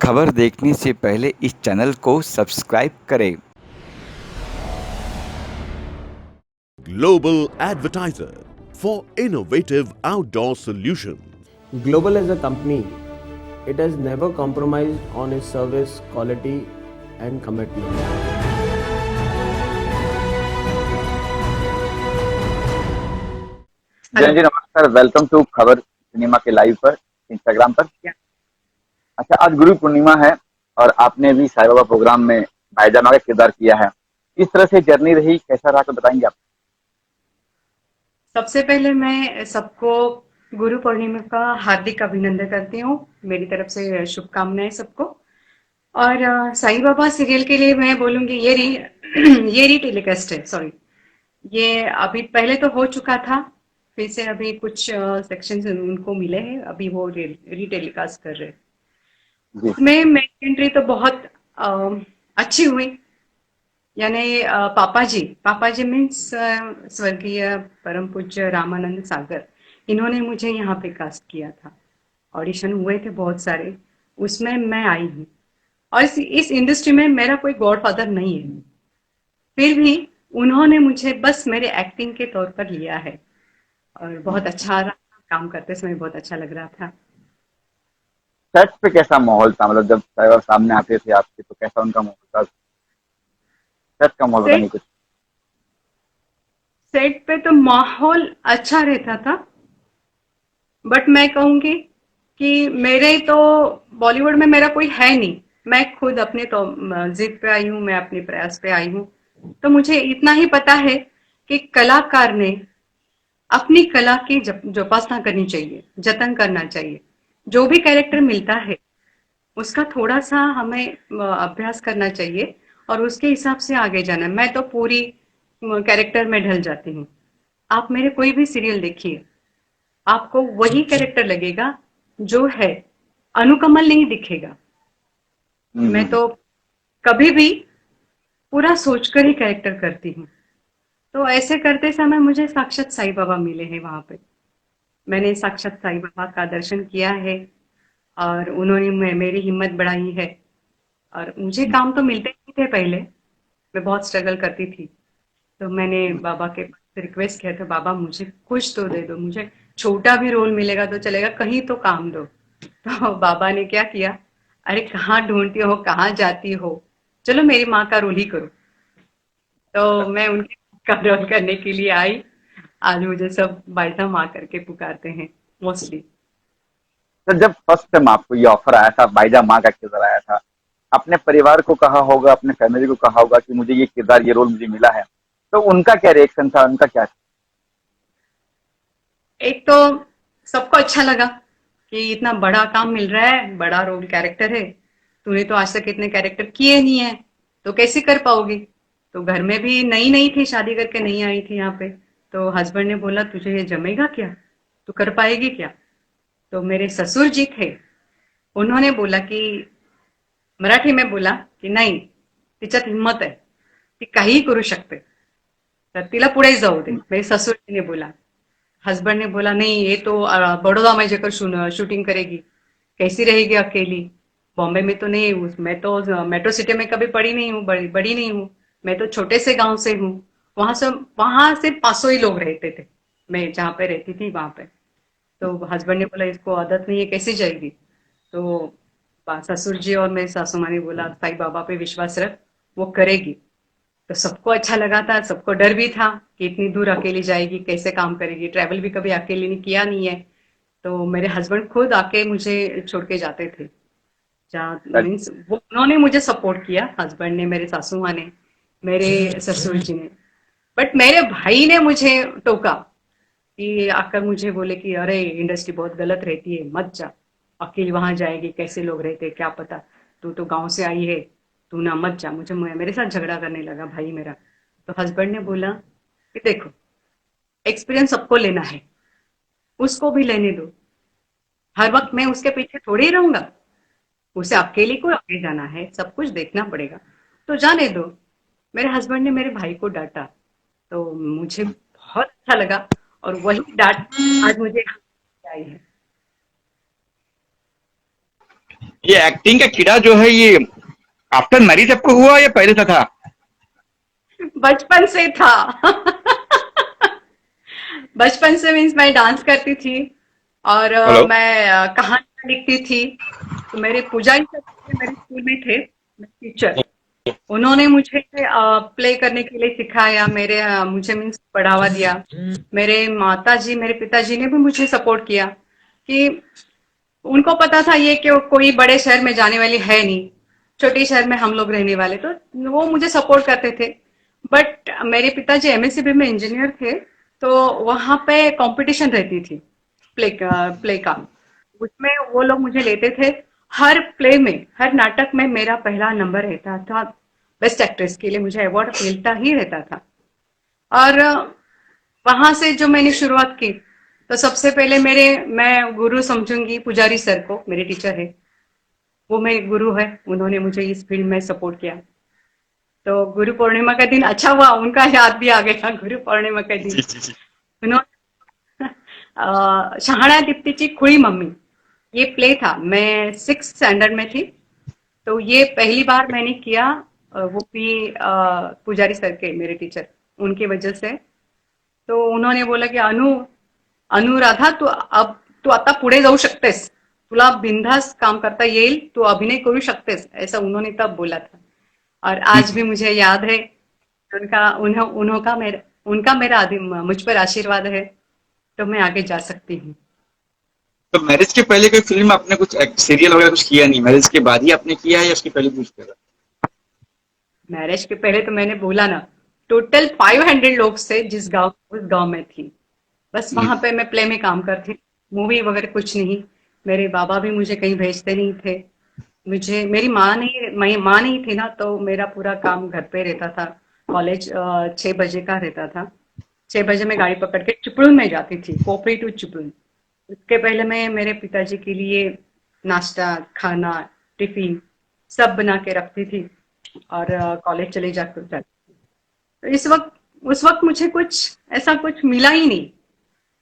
खबर देखने से पहले इस चैनल को सब्सक्राइब करें। Global Advertiser for innovative outdoor solutions. Global as a company, it has never compromised on its service, quality, and commitment. जय जी नमस्कार। वेलकम टू खबर सिनेमा के लाइव पर इंस्टाग्राम पर। अच्छा, आज गुरु पूर्णिमा है और आपने भी साईं बाबा प्रोग्राम में भाईजान का किरदार किया है। इस तरह से जर्नी रही, कैसा रहा, तो बताएंगे आप? सबसे पहले मैं सबको गुरु पूर्णिमा का हार्दिक अभिनंदन करती हूँ। मेरी तरफ से शुभकामनाएं सबको। और साईं बाबा सीरियल के लिए मैं बोलूंगी ये री टेलीकास्ट है, सॉरी। ये अभी पहले तो हो चुका था, फिर से अभी कुछ सेक्शंस उनको मिले हैं, अभी वो री टेलीकास्ट कर रहे हैं। जी। उसमें मेरी एंट्री तो बहुत अच्छी हुई। यानी पापा जी मीन्स स्वर्गीय परम पूज्य रामानंद सागर, इन्होंने मुझे यहाँ पे कास्ट किया था। ऑडिशन हुए थे बहुत सारे, उसमें मैं आई हूँ। और इस इंडस्ट्री में मेरा कोई गॉडफादर नहीं है, फिर भी उन्होंने मुझे बस मेरे एक्टिंग के तौर पर लिया है। और बहुत अच्छा रहा, काम करते समय बहुत अच्छा लग रहा था। सेट पे कैसा माहौल था? मतलब जब साईं बाबा सामने आते थे आपके, तो कैसा उनका माहौल था? सेट का माहौल बताइए सेट कुछ। सेट पे तो माहौल अच्छा रहता था, बट मैं कहूंगी कि मेरे तो बॉलीवुड में मेरा कोई है नहीं। मैं खुद अपने तो जिद पे आई हूँ, मैं अपने प्रयास पे आई हूँ। तो मुझे इतना ही पता है कि कलाकार ने अपनी कला की जोपासना करनी चाहिए, जतन करना चाहिए। जो भी कैरेक्टर मिलता है उसका थोड़ा सा हमें अभ्यास करना चाहिए और उसके हिसाब से आगे जाना है। मैं तो पूरी कैरेक्टर में ढल जाती हूँ। आप मेरे कोई भी सीरियल देखिए, आपको वही कैरेक्टर लगेगा जो है, अनुकमल नहीं दिखेगा। मैं हम्म। तो कभी भी पूरा सोचकर ही कैरेक्टर करती हूँ। तो ऐसे करते समय मुझे साक्षात साईं बाबा मिले हैं वहां पे। मैंने साक्षात साईं बाबा का दर्शन किया है और उन्होंने मेरी हिम्मत बढ़ाई है। और मुझे काम तो मिलते नहीं थे पहले, मैं बहुत स्ट्रगल करती थी। तो मैंने बाबा के पास रिक्वेस्ट किया था, बाबा मुझे कुछ तो दे दो, मुझे छोटा भी रोल मिलेगा तो चलेगा, कहीं तो काम दो। तो बाबा ने क्या किया, अरे कहाँ ढूंढती हो, कहाँ जाती हो, चलो मेरी माँ का रोल ही करो। तो मैं उनके का रोल करने के लिए आई। आज मुझे सब बाइसा माँ करके पुकारते हैं मोस्टली। तो जब फर्स्ट टाइम आपको ये ऑफर आया था, भाईजा माँ का किरदार आया था, अपने परिवार को कहा होगा, अपने फैमिली को कहा होगा कि मुझे ये किरदार, ये रोल मुझे मिला है, तो उनका क्या रिएक्शन था, उनका क्या था? एक तो सबको अच्छा लगा कि इतना बड़ा काम मिल रहा है, बड़ा रोल कैरेक्टर है, तूने तो आज तक इतने कैरेक्टर किए नहीं है, तो कैसे कर पाओगी। तो घर में भी नई नई थी, शादी करके नहीं आई थी यहाँ पे। तो हस्बैंड ने बोला तुझे ये जमेगा क्या, तू कर पाएगी क्या। तो मेरे ससुर जी थे, उन्होंने बोला कि, मराठी में बोला की नाही, तिच्यात हिम्मत आहे, ती काहीही करू शकते, तर तिला पुढे जाऊ दे, मेरे ससुर जी ने बोला। हस्बैंड ने बोला नहीं, ये तो बड़ौदा में जाकर शूटिंग करेगी, कैसी रहेगी अकेली, बॉम्बे में तो नहीं हूँ मैं, तो मेट्रो सिटी में कभी पड़ी नहीं हूँ, बड़ी नहीं हूँ, मैं तो छोटे से गांव से हूँ। वहां से 500 ही लोग रहते थे, मैं जहाँ पे रहती थी वहां पे। तो हस्बैंड ने बोला इसको आदत नहीं है, कैसे जाएगी। तो ससुर जी और मेरी सासू माँ ने बोला साईं बाबा पे विश्वास रख, वो करेगी। तो सबको अच्छा लगा था, सबको डर भी था कि इतनी दूर अकेली जाएगी, कैसे काम करेगी, ट्रैवल भी कभी अकेले ने किया नहीं है। तो मेरे हस्बैंड खुद आके मुझे छोड़ के जाते थे, जहाँ मीन्स वो उन्होंने मुझे सपोर्ट किया, हस्बैंड ने, मेरे सासू माँ ने, मेरे ससुर जी ने। बट मेरे भाई ने मुझे टोका कि आकर मुझे बोले कि अरे इंडस्ट्री बहुत गलत रहती है, मत जा, अकेली वहां जाएगी, कैसे लोग रहते हैं क्या पता, तू तो गांव से आई है, तू ना मत जा। मुझे मेरे साथ झगड़ा करने लगा भाई मेरा। तो हस्बैंड ने बोला कि देखो, एक्सपीरियंस सबको लेना है, उसको भी लेने दो, हर वक्त मैं उसके पीछे थोड़ी ही रहूंगा, उसे अकेले को आगे जाना है, सब कुछ देखना पड़ेगा, तो जाने दो। मेरे हस्बैंड ने मेरे भाई को डांटा, तो मुझे बहुत अच्छा लगा, और वही डांट आज मुझे आई है। ये एक्टिंग का कीड़ा जो है ये आफ्टर मैरिज आपको हुआ या पहले था? बचपन से था। बचपन से मीन्स मैं डांस करती थी और हेलो। मैं कहानियां लिखती थी। तो मेरे पुजारी सर मेरे स्कूल में थे, टीचर। उन्होंने मुझे प्ले करने के लिए सिखाया, मुझे मीन्स बढ़ावा दिया। मेरे माता जी, मेरे पिताजी ने भी मुझे सपोर्ट किया कि उनको पता था ये कि कोई बड़े शहर में जाने वाली है नहीं, छोटे शहर में हम लोग रहने वाले, तो वो मुझे सपोर्ट करते थे। बट मेरे पिताजी एमएससीबी में इंजीनियर थे, तो वहां पे कंपटीशन रहती थी प्ले का। उसमें वो लोग मुझे लेते थे। हर प्ले में, हर नाटक में मेरा पहला नंबर रहता था। बेस्ट एक्ट्रेस के लिए मुझे अवार्ड मिलता ही रहता था। और वहां से जो मैंने शुरुआत की, तो सबसे पहले मैं गुरु समझूंगी पुजारी सर को, मेरे टीचर है, वो मेरे गुरु है। उन्होंने मुझे इस फील्ड में सपोर्ट किया। तो गुरु पूर्णिमा का दिन अच्छा हुआ, उनका याद भी आ गया गुरु पूर्णिमा का दिन। जी जी जी। उन्होंने शहाणा दीप्तीची खुड़ी मम्मी, ये प्ले था, मैं 6th स्टैंडर्ड में थी। तो ये पहली बार मैंने किया, वो भी पुजारी सर के, मेरे टीचर, उनकी वजह से। तो उन्होंने बोला कि अनुराधा तू आता पुढे जाऊ शकतेस, तुला बिंदास काम करता येईल, तू अभिनय करू शकतेस, ऐसा उन्होंने तब बोला था। और आज भी मुझे याद है उनका मेरा मुझ पर आशीर्वाद है, तो मैं आगे जा सकती हूँ। तो मैरिज के पहले कोई फिल्म आपने कुछ सीरियल वगैरह कुछ किया नहीं, मैरिज के बाद ही आपने किया है या उसके पहले कुछ करा? मैरिज के पहले तो मैंने बोला ना, टोटल 500 लोग से उस गांव में थी, बस वहां पे मैं प्ले में काम करती, मूवी वगैरह कुछ नहीं। मेरे बाबा भी मुझे कहीं भेजते नहीं थे। मेरी माँ नहीं थी ना, तो मेरा पूरा काम घर पे रहता था। कॉलेज 6 बजे का रहता था। 6 बजे मैं गाड़ी पकड़ के चिपळूण में जाती थी, पोपरी टू चिपळूण। उसके पहले मैं मेरे पिताजी के लिए नाश्ता, खाना, टिफिन सब बना के रखती थी और कॉलेज चले जाकर जाती थी। तो उस वक्त मुझे ऐसा कुछ मिला ही नहीं।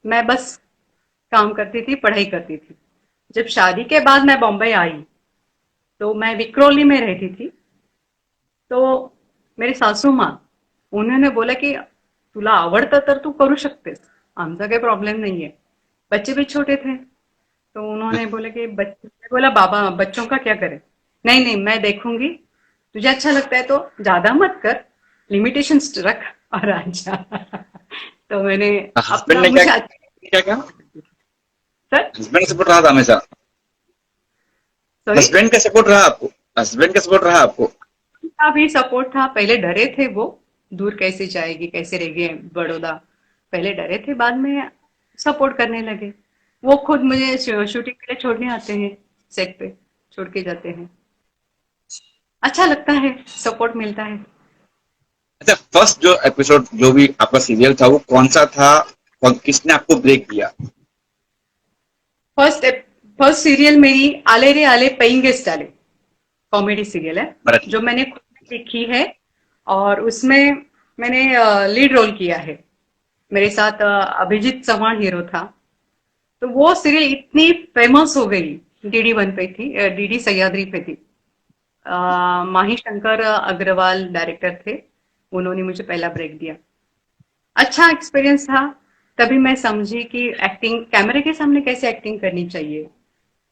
मैं बस काम करती थी, पढ़ाई करती थी। जब शादी के बाद मैं बॉम्बे आई, तो मैं विक्रोली में रहती थी। तो मेरी सासू माँ, उन्होंने बोला की तुला आवडतं तर तू करू शकतेस, आमचा काही प्रॉब्लेम नहीं है। बच्चे भी छोटे थे, तो उन्होंने बोला कि बोला बाबा बच्चों का क्या करे, नहीं नहीं मैं देखूंगी, तुझे अच्छा लगता है तो ज्यादा मत कर, लिमिटेशंस रख और आजा। तो मैंने हस्बैंड अपना ने क्या सर, हस्बैंड का सपोर्ट रहा था हमेशा? सॉरी, हस्बैंड का सपोर्ट रहा आपको? हस्बैंड का सपोर्ट रहा आपको? का भी सपोर्ट था। पहले डरे थे वो, दूर कैसे जाएगी, कैसे रहेगी बड़ौदा, पहले डरे थे, बाद में सपोर्ट करने लगे। वो खुद मुझे शूटिंग के लिए छोड़ने आते हैं, सेट पे छोड़ के जाते हैं। अच्छा लगता है, सपोर्ट मिलता है। अच्छा, फर्स्ट जो एपिसोड जो भी आपका सीरियल था वो कौन सा था, किसने आपको ब्रेक दिया? फर्स्ट सीरियल मेरी आले रे आले पेइंग गेस्ट आले, कॉमेडी सीरियल है मराठी। जो मैंने खुद में लिखी है और उसमें मैंने लीड रोल किया है। मेरे साथ अभिजीत चौहान हीरो था। तो वो सीरियल इतनी फेमस हो गई, DD1 पे थी, DD सह्याद्री पे थी। माही शंकर अग्रवाल डायरेक्टर थे, उन्होंने मुझे पहला ब्रेक दिया। अच्छा एक्सपीरियंस था। तभी मैं समझी कि एक्टिंग, कैमरे के सामने कैसे एक्टिंग करनी चाहिए,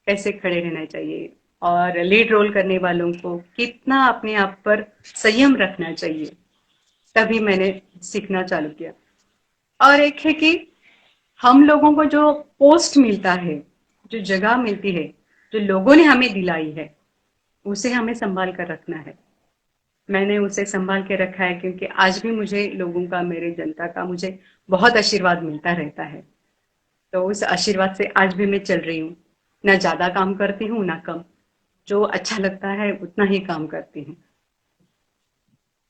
कैसे खड़े रहना चाहिए, और लीड रोल करने वालों को कितना अपने आप पर संयम रखना चाहिए। तभी मैंने सीखना चालू किया। और एक है कि हम लोगों को जो पोस्ट मिलता है, जो जगह मिलती है, जो लोगों ने हमें दिलाई है, उसे हमें संभाल कर रखना है। मैंने उसे संभाल के रखा है, क्योंकि आज भी मुझे लोगों का, मेरे जनता का मुझे बहुत आशीर्वाद मिलता रहता है। तो उस आशीर्वाद से आज भी मैं चल रही हूँ। ना ज्यादा काम करती हूँ ना कम, जो अच्छा लगता है उतना ही काम करती हूँ।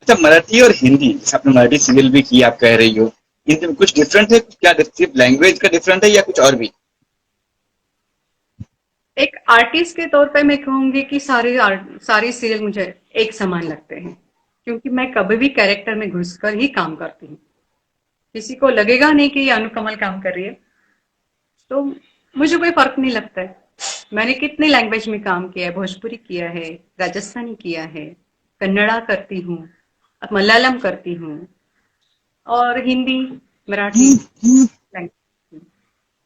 अच्छा, मराठी और हिंदी, जैसे आपने मराठी सीरियल भी किया, आप कह रही हो, हिंदी में कुछ डिफरेंट है क्या? सिर्फ लैंग्वेज का डिफरेंट है या कुछ और भी? एक आर्टिस्ट के तौर पे मैं कहूंगी कि सारे सीरियल मुझे एक समान लगते हैं, क्योंकि मैं कभी भी कैरेक्टर में घुसकर ही काम करती हूँ। किसी को लगेगा नहीं कि ये अनुकमल काम कर रही है, तो मुझे कोई फर्क नहीं लगता है। मैंने कितनी लैंग्वेज में काम किया है, भोजपुरी किया है, राजस्थानी किया है, कन्नड़ा करती हूँ, अब मलयालम करती हूँ और हिंदी, मराठी लैंग्वेज।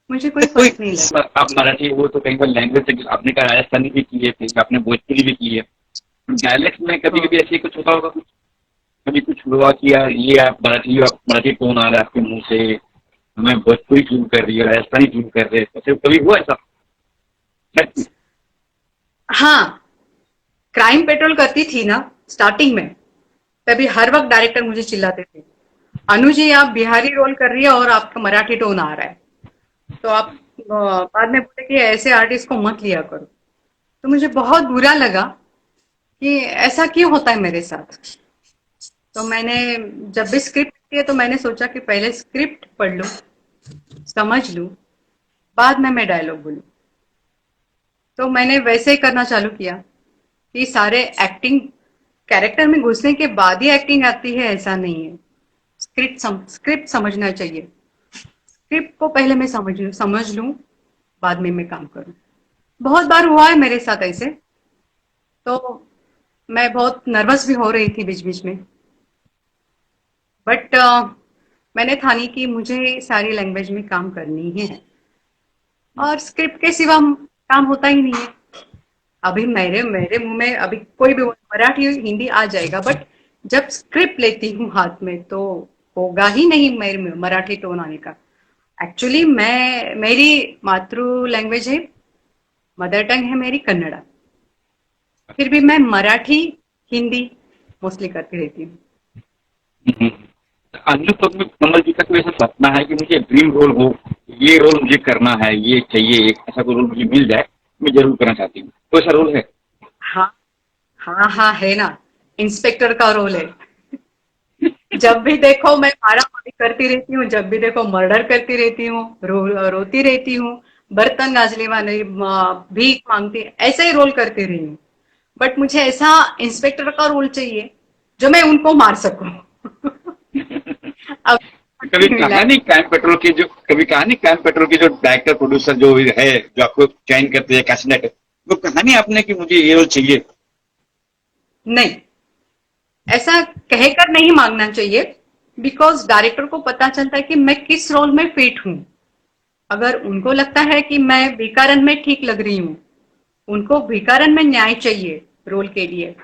मुझे कोई कोई फर्क नहीं लगता। आप मराठी वो तो कई बार लैंग्वेज आपने कहा राजस्थानी भी की है, फिर आपने भोजपुरी भी की है, डायलेक्ट में कभी हाँ कभी ऐसे कुछ होता होगा, कुछ कभी कुछ हुआ कि यार ये आप मराठी टोन आ रहा है आपके मुंह से, हमें भोजपुरी फील कर रही है, राजस्थानी फील कर रहे हैं, तो कभी हुआ ऐसा? हाँ, क्राइम पेट्रोल करती थी ना स्टार्टिंग में, तभी हर वक्त डायरेक्टर मुझे चिल्लाते थे, अनुजी आप बिहारी रोल कर रही है और आपका मराठी टोन आ रहा है, तो आप बाद में बोले कि ऐसे आर्टिस्ट को मत लिया करो। तो मुझे बहुत बुरा लगा कि ऐसा क्यों होता है मेरे साथ। तो मैंने जब भी स्क्रिप्ट किया तो मैंने सोचा कि पहले स्क्रिप्ट पढ़ लूं, समझ लूं, बाद में मैं डायलॉग बोलूं। तो मैंने वैसे ही करना चालू किया कि सारे एक्टिंग कैरेक्टर में घुसने के बाद ही एक्टिंग आती है, ऐसा नहीं है। स्क्रिप्ट समझना चाहिए। स्क्रिप्ट को पहले मैं समझ लूं, बाद में मैं काम करूं। बहुत बार हुआ है मेरे साथ ऐसे, तो मैं बहुत नर्वस भी हो रही थी बीच बीच में, बट मैंने ठानी कि मुझे सारी लैंग्वेज में काम करनी है और स्क्रिप्ट के सिवा काम होता ही नहीं है। अभी मेरे मेरे मुंह में अभी कोई भी मराठी हिंदी आ जाएगा, बट जब स्क्रिप्ट लेती हूँ हाथ में तो होगा ही नहीं मेरे में मराठी टोन आने का। एक्चुअली मैं मेरी मातृ लैंग्वेज है, मदर टंग है मेरी कन्नड़ा, फिर भी मैं मराठी हिंदी मोस्टली करती रहती हूँ। अन्नू कमल जी का कोई ऐसा सपना है कि मुझे ड्रीम रोल हो, ये रोल मुझे करना है, ये चाहिए, एक ऐसा कोई रोल मुझे मिल जाए, मैं जरूर करना चाहती हूँ, कोई ऐसा रोल है? हाँ हाँ हाँ, है ना, इंस्पेक्टर का रोल है। जब भी देखो मैं मारा मारी करती रहती हूँ, जब भी देखो मर्डर करती रहती हूँ, रोती रहती हूँ, बर्तन गाजने वाले भीख मांगती, ऐसे ही रोल करती रही हूँ। बट मुझे ऐसा इंस्पेक्टर का रोल चाहिए जो मैं उनको मार सकूं। अब कभी मिला कहा है। नहीं क्राइम पेट्रोल की जो कभी कहा नहीं क्राइम पेट्रोल की जो डायरेक्टर प्रोड्यूसर जो है, जो आपको ज्वाइन करते हैं कैशनेट, वो कहा नहीं आपने कि मुझे ये रोल चाहिए? नहीं, ऐसा कहकर नहीं मांगना चाहिए, बिकॉज डायरेक्टर को पता चलता है कि मैं किस रोल में फिट हूं। अगर उनको लगता है कि मैं भिखारन में ठीक लग रही हूँ, उनको भिखारन में न्याय चाहिए रोल के लिए,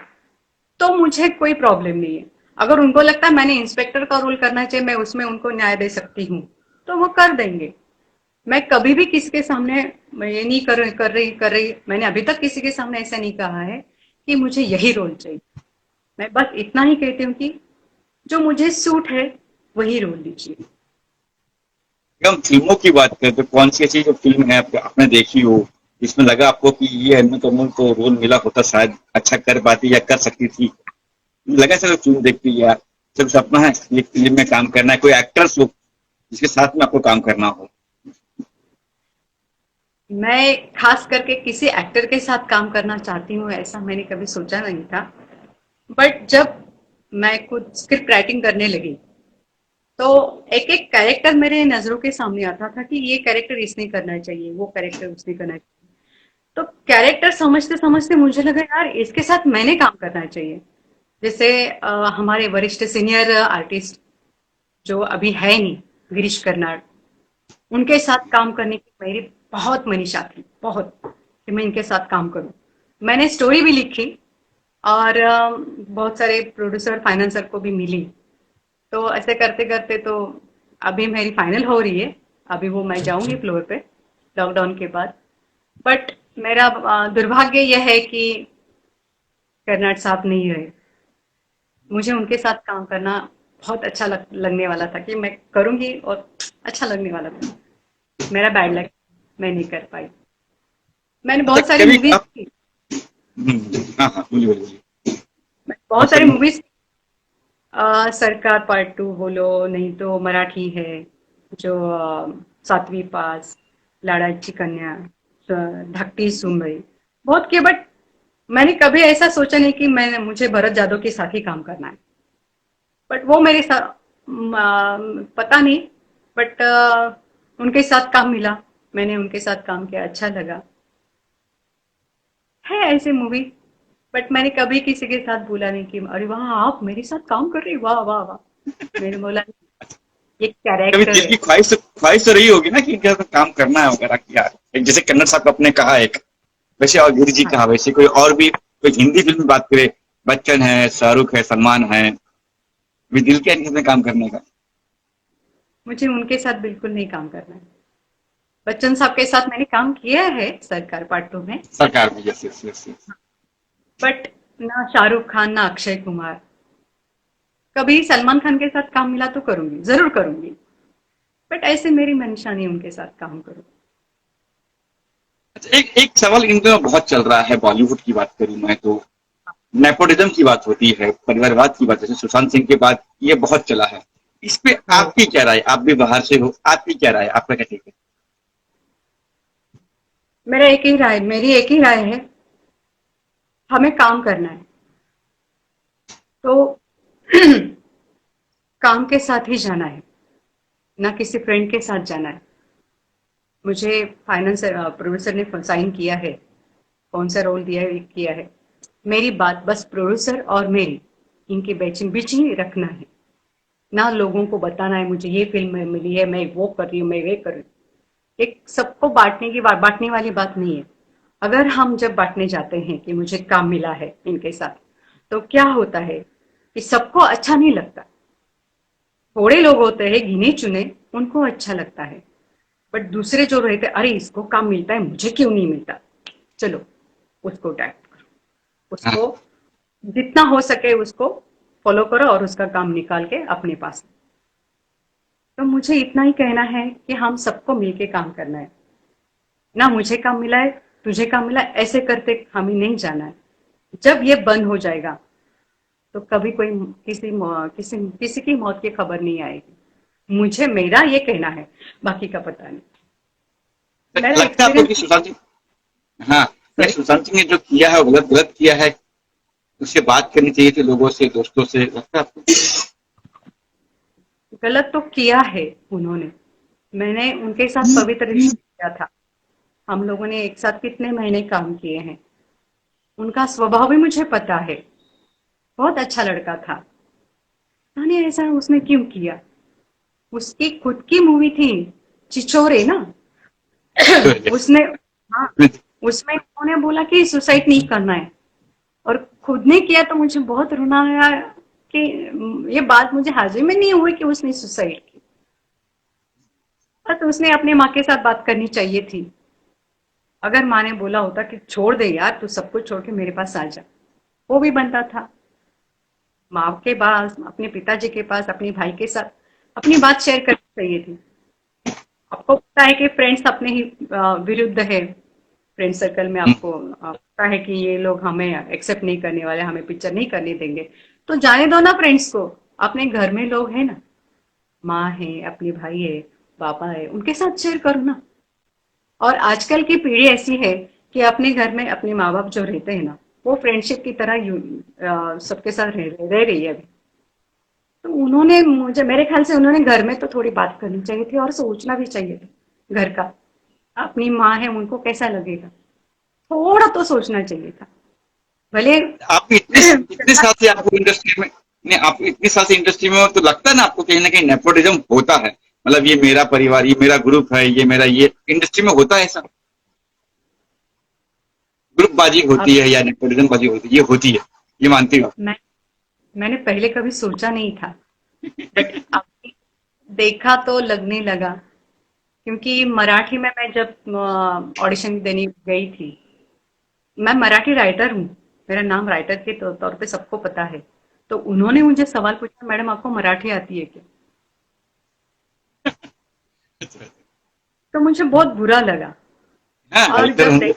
तो मुझे कोई प्रॉब्लम नहीं है। अगर उनको लगता है मैंने इंस्पेक्टर का रोल करना चाहिए, मैं उसमें उनको न्याय दे सकती हूँ, तो वो कर देंगे। मैं कभी भी किसी के सामने मैं ये नहीं कर रही, मैंने अभी तक किसी के सामने ऐसा नहीं कहा है कि मुझे यही रोल चाहिए। मैं बस इतना ही कहती हूँ कि जो मुझे सूट है वही रोल दीजिए। हम फिल्मों की बात करें तो कौन सी ऐसी जो फिल्म है आपने देखी हो जिसमें लगा आपको कि ये अन्नू कमल को रोल मिला होता शायद अच्छा कर पाती या कर सकती थी, लगा सर फिल्म देखती यार सब सपना है ये फिल्म में काम करना है, कोई एक्टर्स हो जिसके साथ में आपको काम करना हो? मैं खास करके किसी एक्टर के साथ काम करना चाहती हूँ ऐसा मैंने कभी सोचा नहीं था, बट जब मैं खुद स्क्रिप्ट राइटिंग करने लगी तो एक एक कैरेक्टर मेरे नजरों के सामने आता था कि ये कैरेक्टर इसने करना चाहिए, वो कैरेक्टर उसने करना चाहिए। तो कैरेक्टर समझते समझते मुझे लगा यार इसके साथ मैंने काम करना चाहिए। जैसे हमारे वरिष्ठ सीनियर आर्टिस्ट जो अभी है नहीं, गिरीश कर्नाड, उनके साथ काम करने की मेरी बहुत मनीषा थी, बहुत, कि मैं इनके साथ काम करूं। मैंने स्टोरी भी लिखी और बहुत सारे प्रोड्यूसर फाइनेंसर को भी मिली। तो ऐसे करते करते तो अभी मेरी फाइनल हो रही है, अभी वो मैं जाऊंगी फ्लोर पे लॉकडाउन के बाद। बट मेरा दुर्भाग्य यह है कि कर्नाड साहब नहीं रहे। मुझे उनके साथ काम करना बहुत अच्छा लगने वाला था कि मैं करूंगी और अच्छा लगने वाला था। मेरा बैड लक, मैं नहीं कर पाई। मैंने अच्छा बहुत सारी कभी मूवीज आप की, हाँ हाँ बोलिए बोलिए। बहुत सारी मूवीज, सरकार पार्ट 2 बोलो, नहीं तो मराठी है जो 7वीं पास, लाडाची कन्या, धाकटी सुंबई, बहुत किए। बट मैंने कभी ऐसा सोचा नहीं कि मैं मुझे भरत जादव के साथ ही काम करना है। बट वो मेरे साथ पता नहीं, बट उनके साथ काम मिला, मैंने उनके साथ काम किया, अच्छा लगा। है ऐसे मूवी, बट मैंने कभी किसी के साथ बोला नहीं कि अरे वाह आप मेरे साथ काम कर रही, वाह वाह वाह। मैंने बोला ये कभी कैरेक्टर दिल है। की ख्वाहिश तो रही होगी ना कि इनके साथ काम करना है वगैरह की यार, एक जैसे कन्नड़ साहब आपने कहा एक, वैसे और गिरी जी हाँ, कहा, वैसे कोई और भी कोई हिंदी फिल्म में बात करे, बच्चन है, शाहरुख है, सलमान है, भी दिल के इनके साथ काम करने का। मुझे उनके साथ बिल्कुल नहीं काम करना है। बच्चन साहब के साथ मैंने काम किया है सरकार पार्ट 2 में, सरकार में, yes yes yes yes. But ना शाहरुख खान ना अक्षय कुमार। कभी सलमान खान के साथ काम मिला तो करूंगी, जरूर करूंगी, बट ऐसे मेरी मंशा नहीं उनके साथ काम करूं। अच्छा, एक एक सवाल इन दिनों बहुत चल रहा है, बॉलीवुड की बात करूं मैं तो, नेपोटिज्म की बात होती है, परिवारवाद की बात, जैसे सुशांत सिंह के बाद ये बहुत चला है। इस पे तो आपकी क्या राय, आप भी बाहर से हो, आपकी क्या राय, आपका क्या ठीक है? मेरी एक ही राय है, हमें काम करना है तो काम के साथ ही जाना है, ना किसी फ्रेंड के साथ जाना है। मुझे फाइनेंस प्रोड्यूसर ने साइन किया है, कौन सा रोल दिया है किया है, मेरी बात बस प्रोड्यूसर और मेरी इनके बीच बीच ही रखना है, ना लोगों को बताना है मुझे ये फिल्म में मिली है, मैं वो कर रही हूँ, मैं वे कर रही हूँ। एक सबको बांटने वाली बात नहीं है। अगर हम जब बांटने जाते हैं कि मुझे काम मिला है इनके साथ, तो क्या होता है कि सबको अच्छा नहीं लगता। थोड़े लोग होते हैं गिने चुने, उनको अच्छा लगता है, बट दूसरे जो रहते अरे इसको काम मिलता है मुझे क्यों नहीं मिलता, चलो उसको डाइट करो, हाँ, उसको जितना हो सके उसको फॉलो करो और उसका काम निकाल के अपने पास। तो मुझे इतना ही कहना है कि हम सबको मिलके काम करना है, ना मुझे काम मिला है तुझे काम मिला है, ऐसे करते हमें नहीं जाना है। जब ये बंद हो जाएगा तो कभी कोई किसी की मौत की खबर नहीं आएगी। मुझे मेरा ये कहना है, बाकी का पता नहीं। मेरा लगता है आपको कि एक्सपीरियंस। सुशांत सिंह, हाँ, ये सॉरी। सुशांत सिंह ने जो किया है वो गलत गलत किया है, उससे बात करनी चाहिए थी लोगों से, दोस्तों से, लगता है आपको? गलत तो किया है उन्होंने। मैंने उनके साथ पवित्र रिश्ता किया था, हम लोगों ने एक साथ कितने महीने काम किए हैं। उनका स्वभाव भी मुझे पता है, बहुत अच्छा लड़का था। मैंने ऐसा उसने क्यों किया? उसकी खुद की मूवी थी चिचोरे ना। उसने, हाँ, उसमें उन्होंने बोला कि सुसाइड नहीं करना है और खुद ने किया, तो मुझे बहुत रोना आया कि ये बात मुझे हाजिर में नहीं हुई कि उसने सुसाइड की। तो उसने अपने माँ के साथ बात करनी चाहिए थी। अगर माँ ने बोला होता कि छोड़ दे यार तू सब कुछ छोड़ के मेरे पास आ जा, वो भी बनता था। माँ के पास, अपने पिताजी के पास, अपने भाई के साथ अपनी बात शेयर करनी चाहिए थी। आपको पता है कि फ्रेंड्स अपने ही विरुद्ध है। फ्रेंड सर्कल में आपको पता है कि ये लोग हमें एक्सेप्ट नहीं करने वाले, हमें पिक्चर नहीं करने देंगे, तो जाने दो ना फ्रेंड्स को। अपने घर में लोग हैं ना, माँ है, अपने भाई है, पापा है, उनके साथ शेयर करो ना। और आजकल की पीढ़ी ऐसी है कि अपने घर में अपने माँ बाप जो रहते हैं ना, वो फ्रेंडशिप की तरह सबके साथ रह रही है अभी। तो उन्होंने मुझे, मेरे ख्याल से उन्होंने घर में तो थोड़ी बात करनी चाहिए थी और सोचना भी चाहिए था घर का। अपनी माँ है, उनको कैसा लगेगा, थोड़ा तो सोचना चाहिए था। भले आप इतने इतने साल से आपको इंडस्ट्री में, नहीं, आप इतने साल से इंडस्ट्री में हो, तो लगता है ना आपको कहीं ना कहीं नेपोटिज्म होता है, मतलब ये मेरा परिवार, ये मेरा ग्रुप है, ये मेरा, ये इंडस्ट्री में होता है ऐसा, ग्रुप बाजी अब होती है या नेपोटिज्म बाजी होती है, ये होती है, ये मानती हो? मैं मैंने पहले कभी सोचा नहीं था, बट अब देखा तो लगने लगा। क्योंकि मराठी में मैं जब ऑडिशन देने गई थी, मैं मराठी राइटर हूँ, मेरा नाम राइटर के तौर पे सबको पता है। तो उन्होंने मुझे सवाल पूछा, मैडम आपको मराठी आती है क्या? तो मुझे बहुत बुरा लगा। हाँ, और राइटर होंगे।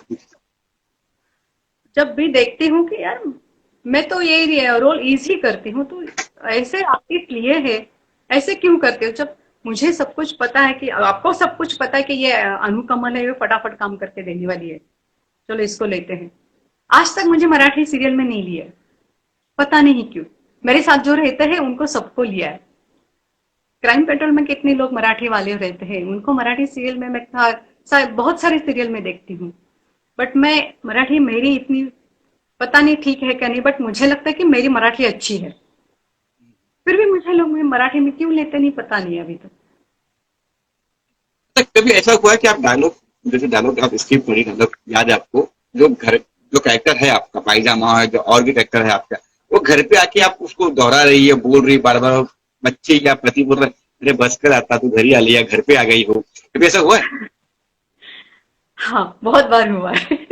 जब भी देखती हूँ कि यार मैं तो ये रोल इजी करती हूँ, तो ऐसे आपके लिए है, ऐसे क्यों करते हो? जब मुझे सब कुछ पता है कि आपको सब कुछ पता है कि ये अनुकमल है, ये फटाफट काम करके देने वाली है, चलो इसको लेते हैं। आज तक मुझे मराठी सीरियल में नहीं लिया, पता नहीं क्यों। मेरे साथ जो रहते हैं उनको सबको लिया है। क्राइम पेट्रोल में कितने लोग मराठी वाले रहते हैं, उनको मराठी सीरियल में मैं बहुत सारे सीरियल में देखती हूँ। बट मैं मराठी मेरी इतनी पता नहीं ठीक है क्या नहीं, बट मुझे लगता है कि मेरी मराठी अच्छी है। फिर भी मुझे लोग मराठी में क्यों लेते नहीं पता नहीं अभी तक। तो कभी ऐसा हुआ है कि आप डायलॉग, जैसे डायलॉग आप स्क्रिप्ट पढ़ी, डायलॉग याद है आपको, जो घर जो कैरेक्टर है आपका पायजामा है, जो और भी कैरेक्टर है आपका, वो घर पे आके आप उसको दोहरा रही है, बोल रही बार बार, बच्चे या पति बोल रहे अरे बस कर, आता तू घर ही आ लिया, घर पे आ गई हो, कभी ऐसा हुआ है? हाँ, बहुत बार हुआ है।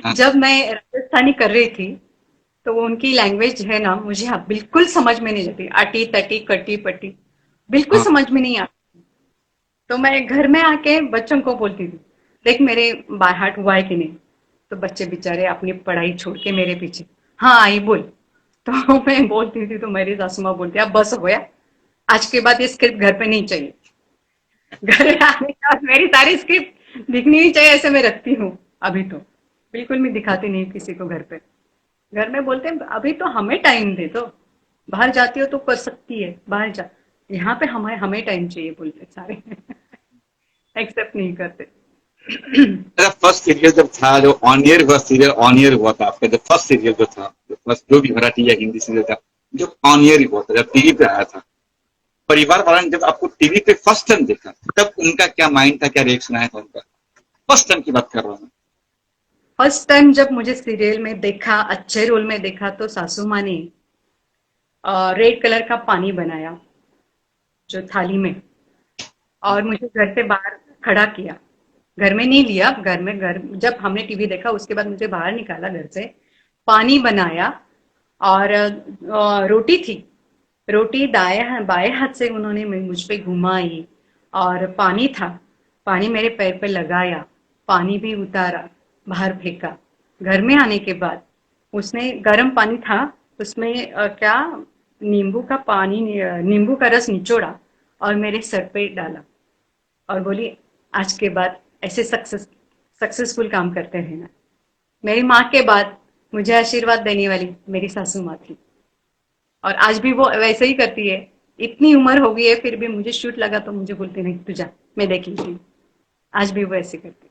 हाँ जब मैं राजस्थानी कर रही थी तो वो उनकी लैंग्वेज है ना, मुझे हाँ बिल्कुल समझ में नहीं जाती, अटी तटी कटी पटी बिल्कुल हाँ समझ में नहीं आती। तो मैं घर में आके बच्चों को बोलती थी, देख मेरे बाय हार्ट हुआ है कि नहीं। तो बच्चे बेचारे अपनी पढ़ाई छोड़ के मेरे पीछे, हाँ आई बोल। तो मैं बोलती थी तो मेरी सासू माँ बोलती अब बस हो गया, आज के बाद ये स्क्रिप्ट घर पे नहीं चाहिए। घर आने के बाद मेरी सारी स्क्रिप्ट दिखनी ही चाहिए, ऐसे मैं रखती हूँ। अभी तो बिल्कुल मैं दिखाती नहीं किसी को घर पे। घर में बोलते हैं अभी तो हमें टाइम दे दो, बाहर जाती हो तो कर सकती है, बाहर जा, यहाँ पे हमें हमें टाइम चाहिए बोलते सारे। एक्सेप्ट नहीं करते। मेरा फर्स्ट सीरियल जब था, जो ऑन ईयर हुआ, सीरियल ऑन ईयर हुआ था आपका, जो फर्स्ट सीरियल जो था, जो फर्स्ट जो भी मराठी या हिंदी सीरियल था, जो ऑन ईयर हुआ था, जब टीवी पे आया था, परिवार वालों ने जब आपको टीवी पे फर्स्ट टाइम देखा, तब उनका क्या माइंड था, क्या रिएक्शन आया था उनका? फर्स्ट टाइम की बात कर रहा हूँ मैं। फर्स्ट टाइम जब मुझे सीरियल में देखा, अच्छे रोल में देखा, तो सासू माँ ने रेड कलर का पानी बनाया जो थाली में, और मुझे घर से बाहर खड़ा किया। घर में नहीं लिया, घर जब हमने टीवी देखा उसके बाद मुझे बाहर निकाला घर से, पानी बनाया, और रोटी थी, रोटी दाएं बाएं हाथ से उन्होंने मुझ पे घुमाई, और पानी था, पानी मेरे पैर पे लगाया, पानी भी उतारा, बाहर फेंका। घर में आने के बाद उसने गर्म पानी था, उसमें क्या नींबू का पानी, नींबू का रस निचोड़ा और मेरे सर पे डाला, और बोली आज के बाद ऐसे सक्सेसफुल काम करते रहना। मेरी माँ के बाद मुझे आशीर्वाद देने वाली मेरी सासू माँ थी, और आज भी वो वैसे ही करती है। इतनी उम्र हो गई है फिर भी मुझे शूट लगा तो मुझे बोलती नहीं तू जा, मैं देख लूंगी। आज भी वो ऐसे करती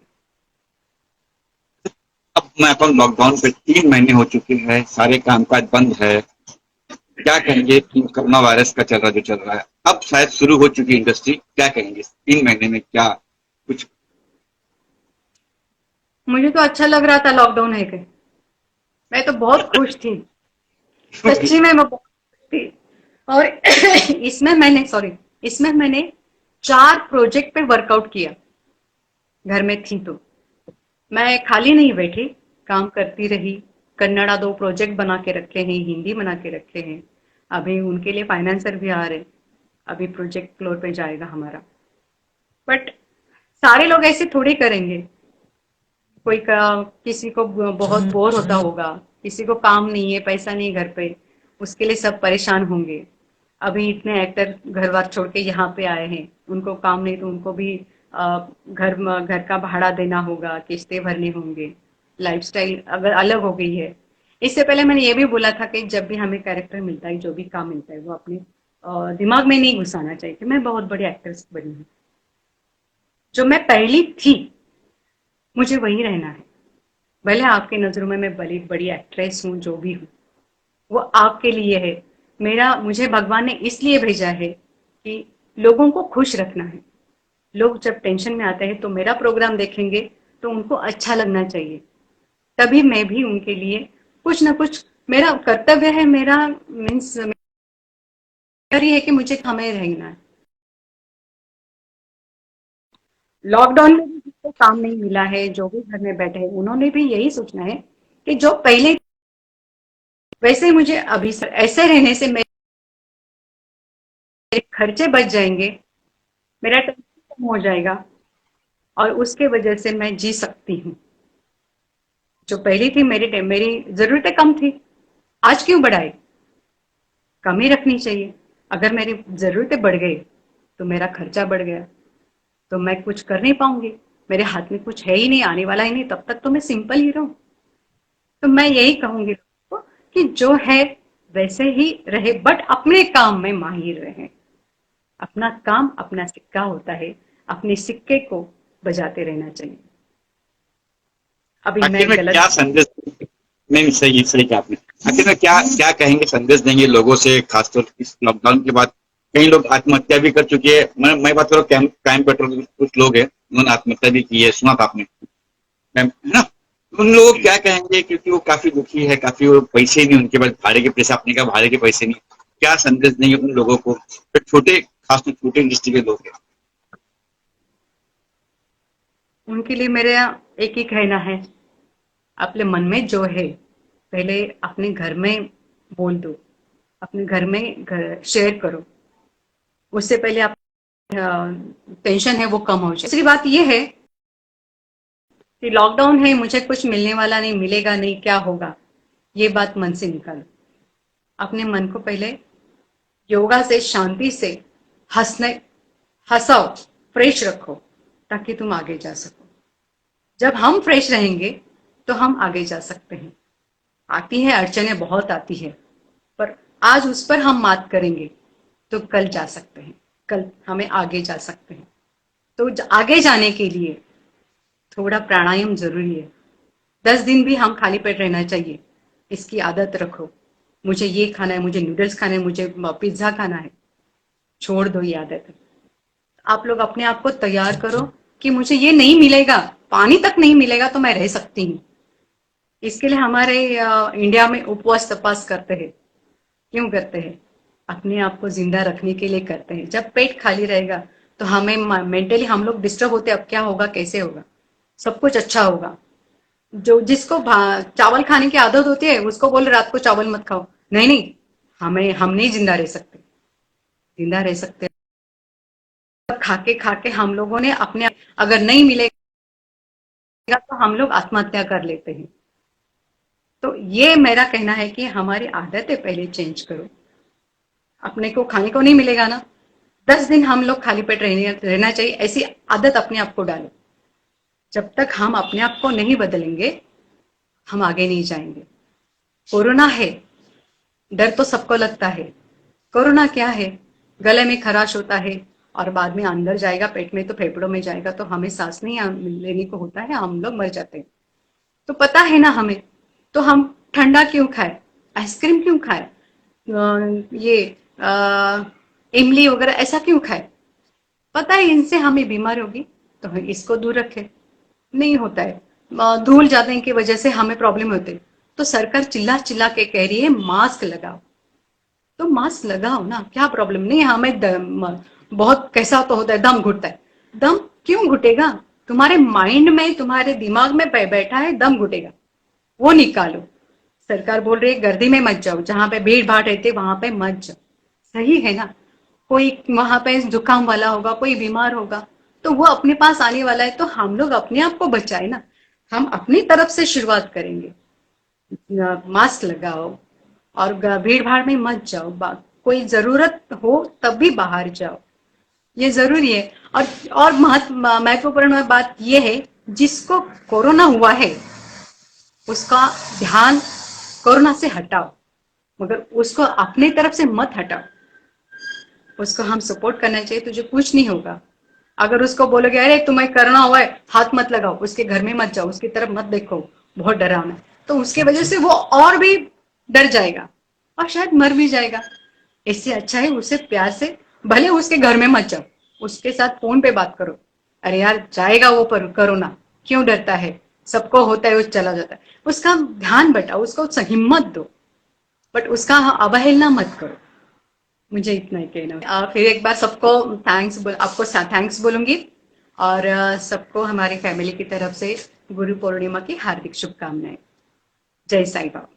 अब मैं अपन लॉकडाउन पे 3 महीने हो चुके हैं, सारे कामकाज बंद है, क्या कहेंगे कि कोरोना वायरस का चल रहा जो चल रहा है, अब शायद शुरू हो चुकी इंडस्ट्री, क्या कहेंगे 3 महीने में क्या कुछ? है। मुझे तो अच्छा लग रहा था लॉकडाउन है के, मैं तो बहुत खुश थी, सच्ची में मैं बहुत खुश थी। और इसमें मैंने 4 प्रोजेक्ट पे वर्कआउट किया। घर में थी तो मैं खाली नहीं बैठी, काम करती रही। कन्नड़ा 2 प्रोजेक्ट बना के रखे हैं, हिंदी बना के रखे हैं, अभी उनके लिए फाइनेंसर भी आ रहे, अभी प्रोजेक्ट फ्लोर पे जाएगा हमारा। बट सारे लोग ऐसे थोड़ी करेंगे, किसी को बहुत बोर होता होगा, किसी को काम नहीं है, पैसा नहीं घर पे, उसके लिए सब परेशान होंगे। अभी इतने एक्टर घर बार छोड़ के यहाँ पे आए हैं, उनको काम नहीं तो उनको भी घर का भाड़ा देना होगा, किस्तें भरने होंगे, लाइफस्टाइल अगर अलग हो गई है। इससे पहले मैंने ये भी बोला था कि जब भी हमें कैरेक्टर मिलता है, जो भी काम मिलता है, वो अपने दिमाग में नहीं घुसाना चाहिए कि मैं बहुत बड़ी एक्ट्रेस बनी हूँ। जो मैं पहली थी मुझे वही रहना है। भले आपकी नजरों में मैं बड़ी बड़ी एक्ट्रेस हूँ, जो भी हूँ, वो आपके लिए है। मुझे भगवान ने इसलिए भेजा है कि लोगों को खुश रखना है। लोग जब टेंशन में आते हैं तो मेरा प्रोग्राम देखेंगे तो उनको अच्छा लगना चाहिए, तभी मैं भी उनके लिए कुछ ना कुछ, मेरा कर्तव्य है, मेरा मीन्स ये है कि मुझे हमें रहना है। लॉकडाउन में भी जिसको काम नहीं मिला है, जो भी घर में बैठे हैं, उन्होंने भी यही सोचना है कि जो पहले वैसे मुझे अभी ऐसे रहने से मेरे खर्चे बच जाएंगे, मेरा टेंशन कम हो जाएगा, और उसके वजह से मैं जी सकती हूँ। जो पहली थी मेरी जरूरतें कम थी, आज क्यों बढ़ाए, कम ही रखनी चाहिए। अगर मेरी जरूरतें बढ़ गई तो मेरा खर्चा बढ़ गया, तो मैं कुछ कर नहीं पाऊंगी, मेरे हाथ में कुछ है ही नहीं, आने वाला ही नहीं, तब तक तो मैं सिंपल ही रहूं। तो मैं यही कहूंगी लोगों को कि जो है वैसे ही रहे, बट अपने काम में माहिर रहे। अपना काम अपना सिक्का होता है, अपने सिक्के को बजाते रहना चाहिए। अभी मैं आखिर में गलत क्या संदेश, नहीं सही सही कहा आपने, आखिर में क्या क्या कहेंगे, संदेश देंगे लोगों से, खासतौर इस लॉकडाउन के बाद कई लोग आत्महत्या भी कर चुके हैं। मैं बात करूँ क्राइम पेट्रोल, कुछ लोग हैं उन्होंने आत्महत्या भी की है, सुना था आपने मैम, है ना? उन लोगों को क्या कहेंगे, क्योंकि वो काफी दुखी है, काफी वो पैसे नहीं उनके पास, भाड़े के पैसे, आपने कहा भाड़े के पैसे नहीं, क्या संदेश देंगे उन लोगों को, जो छोटे, खासतौर छोटे इंडस्ट्री के लोग हैं? उनके लिए मेरा एक ही कहना है, अपने मन में जो है पहले अपने घर में बोल दो, अपने घर में शेयर करो, उससे पहले आप टेंशन है वो कम हो जाए। दूसरी बात ये है कि लॉकडाउन है, मुझे कुछ मिलने वाला नहीं, मिलेगा नहीं, क्या होगा, ये बात मन से निकालो। अपने मन को पहले योगा से, शांति से, हंसाओ, फ्रेश रखो, ताकि तुम आगे जा सको। जब हम फ्रेश रहेंगे तो हम आगे जा सकते हैं। आती है अड़चनें, बहुत आती है, पर आज उस पर हम मात करेंगे तो कल जा सकते हैं, कल हमें आगे जा सकते हैं। तो आगे जाने के लिए थोड़ा प्राणायाम जरूरी है। 10 दिन भी हम खाली पेट रहना चाहिए, इसकी आदत रखो। मुझे ये खाना है, मुझे नूडल्स खाना है, मुझे पिज्जा खाना है, छोड़ दो ये आदत। आप लोग अपने आप को तैयार करो कि मुझे ये नहीं मिलेगा, पानी तक नहीं मिलेगा तो मैं रह सकती हूँ। इसके लिए हमारे इंडिया में उपवास तपास करते हैं। क्यों करते हैं? अपने आप को जिंदा रखने के लिए करते हैं। जब पेट खाली रहेगा तो हमें मेंटली हम लोग डिस्टर्ब होते हैं, अब क्या होगा, कैसे होगा, सब कुछ अच्छा होगा। जो जिसको चावल खाने की आदत होती है उसको बोले रात को चावल मत खाओ, नहीं नहीं, हम नहीं जिंदा रह सकते, जिंदा रह सकते। खाके हम लोगों ने अपने, अगर नहीं मिलेगा तो हम लोग आत्महत्या कर लेते हैं। तो ये मेरा कहना है कि हमारी आदतें पहले चेंज करो। अपने को खाने को नहीं मिलेगा ना, 10 दिन हम लोग खाली पेट रहना चाहिए, ऐसी आदत अपने आप को डालो। जब तक हम अपने आप को नहीं बदलेंगे हम आगे नहीं जाएंगे। कोरोना है, डर तो सबको लगता है। कोरोना क्या है? गले में खराश होता है और बाद में अंदर जाएगा, पेट में तो फेफड़ों में जाएगा, तो हमें सांस नहीं लेने को होता है, हम लोग मर जाते हैं। तो पता है ना हमें, तो हम ठंडा क्यों खाए, आइसक्रीम क्यों खाए, ये इमली वगैरह ऐसा क्यों खाए? पता है इनसे हमें बीमारी होगी, तो हम इसको दूर रखें। नहीं होता है, धूल जाने की वजह से हमें प्रॉब्लम होते है। तो सरकार चिल्ला चिल्ला के कह रही है मास्क लगाओ, तो मास्क लगाओ ना, क्या प्रॉब्लम नहीं। हमें बहुत कैसा तो होता है, दम घुटता है, दम क्यों घुटेगा? तुम्हारे माइंड में, तुम्हारे दिमाग में बैठा है दम घुटेगा, वो निकालो। सरकार बोल रही है गर्दी में मत जाओ, जहां पे भीड़ भाड़ रहती है वहां पे मत जाओ, सही है ना? कोई वहां पे जुकाम वाला होगा, कोई बीमार होगा, तो वो अपने पास आने वाला है, तो हम लोग अपने आप को बचाए ना। हम अपनी तरफ से शुरुआत करेंगे, मास्क लगाओ और भीड़ भाड़ में मत जाओ, कोई जरूरत हो तब भी बाहर जाओ, ये जरूरी है। और महत्वपूर्ण बात ये है, जिसको कोरोना हुआ है उसका ध्यान कोरोना से हटाओ, मगर उसको अपनी तरफ से मत हटाओ। उसको हम सपोर्ट करना चाहिए, तुझे कुछ नहीं होगा। अगर उसको बोलोगे अरे तुम्हें करना हुआ है, हाथ मत लगाओ, उसके घर में मत जाओ, उसकी तरफ मत देखो, बहुत डरावना है, तो उसके वजह से वो और भी डर जाएगा और शायद मर भी जाएगा। इससे अच्छा है उसे प्यार से, भले उसके घर में मत जाओ, उसके साथ फोन पे बात करो, अरे यार जाएगा वो पर कोरोना, क्यों डरता है, सबको होता है, वो चला जाता है, उसका ध्यान बटाओ, उसको हिम्मत दो, बट उसका अवहेलना मत करो। मुझे इतना ही कहना है। फिर एक बार सबको आपको थैंक्स बोलूंगी, और सबको हमारी फैमिली की तरफ से गुरु पूर्णिमा की हार्दिक शुभकामनाएं। जय साईं बाबा।